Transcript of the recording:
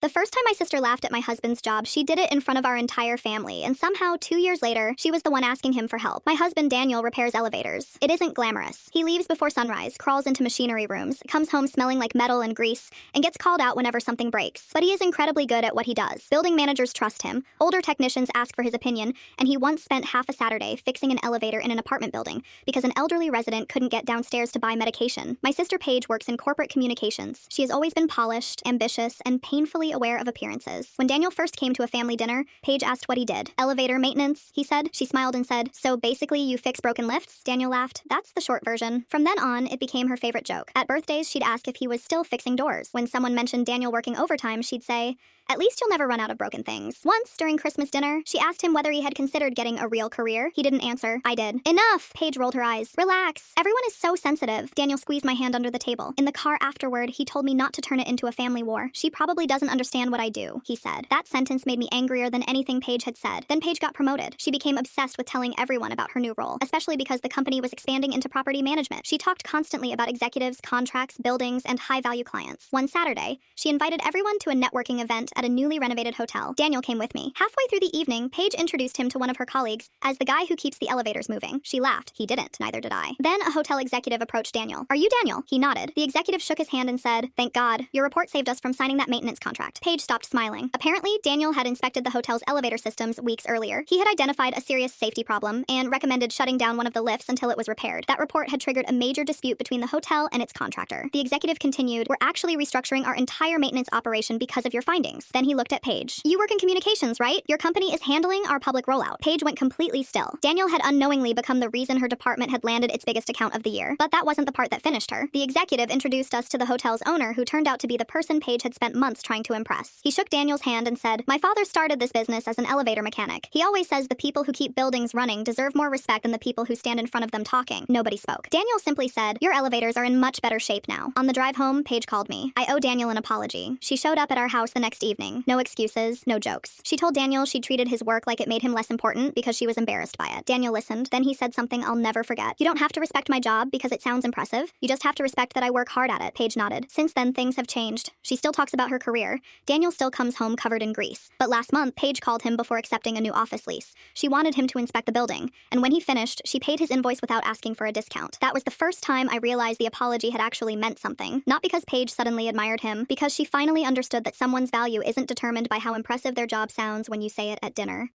The first time my sister laughed at my husband's job, she did it in front of our entire family, and somehow, 2 years later, she was the one asking him for help. My husband, Daniel, repairs elevators. It isn't glamorous. He leaves before sunrise, crawls into machinery rooms, comes home smelling like metal and grease, and gets called out whenever something breaks. But he is incredibly good at what he does. Building managers trust him, older technicians ask for his opinion, and he once spent half a Saturday fixing an elevator in an apartment building because an elderly resident couldn't get downstairs to buy medication. My sister Paige works in corporate communications. She has always been polished, ambitious, and painfully aware of appearances. When Daniel first came to a family dinner, Paige asked what he did. Elevator maintenance, he said. She smiled and said, "So basically you fix broken lifts?" Daniel laughed. That's the short version. From then on, it became her favorite joke. At birthdays, she'd ask if he was still fixing doors. When someone mentioned Daniel working overtime, she'd say, "At least you'll never run out of broken things." Once, during Christmas dinner, she asked him whether he had considered getting a real career. He didn't answer. I did. "Enough!" Paige rolled her eyes. "Relax. Everyone is so sensitive." Daniel squeezed my hand under the table. In the car afterward, he told me not to turn it into a family war. "She probably doesn't understand what I do," he said. That sentence made me angrier than anything Paige had said. Then Paige got promoted. She became obsessed with telling everyone about her new role, especially because the company was expanding into property management. She talked constantly about executives, contracts, buildings, and high-value clients. One Saturday, she invited everyone to a networking event at a newly renovated hotel. Daniel came with me. Halfway through the evening, Paige introduced him to one of her colleagues as the guy who keeps the elevators moving. She laughed. He didn't. Neither did I. Then a hotel executive approached Daniel. "Are you Daniel?" He nodded. The executive shook his hand and said, "Thank God. Your report saved us from signing that maintenance contract." Paige stopped smiling. Apparently, Daniel had inspected the hotel's elevator systems weeks earlier. He had identified a serious safety problem and recommended shutting down one of the lifts until it was repaired. That report had triggered a major dispute between the hotel and its contractor. The executive continued, "We're actually restructuring our entire maintenance operation because of your findings." Then he looked at Paige. "You work in communications, right? Your company is handling our public rollout." Paige went completely still. Daniel had unknowingly become the reason her department had landed its biggest account of the year. But that wasn't the part that finished her. The executive introduced us to the hotel's owner, who turned out to be the person Paige had spent months trying to impress. He shook Daniel's hand and said, "My father started this business as an elevator mechanic. He always says the people who keep buildings running deserve more respect than the people who stand in front of them talking." Nobody spoke. Daniel simply said, "Your elevators are in much better shape now." On the drive home, Paige called me. I owe Daniel an apology. She showed up at our house the next evening. No excuses, no jokes. She told Daniel she'd treated his work like it made him less important because she was embarrassed by it. Daniel listened. Then he said something I'll never forget. "You don't have to respect my job because it sounds impressive. You just have to respect that I work hard at it." Paige nodded. Since then, things have changed. She still talks about her career. Daniel still comes home covered in grease. But last month, Paige called him before accepting a new office lease. She wanted him to inspect the building, and when he finished, she paid his invoice without asking for a discount. That was the first time I realized the apology had actually meant something. Not because Paige suddenly admired him, because she finally understood that someone's value isn't determined by how impressive their job sounds when you say it at dinner.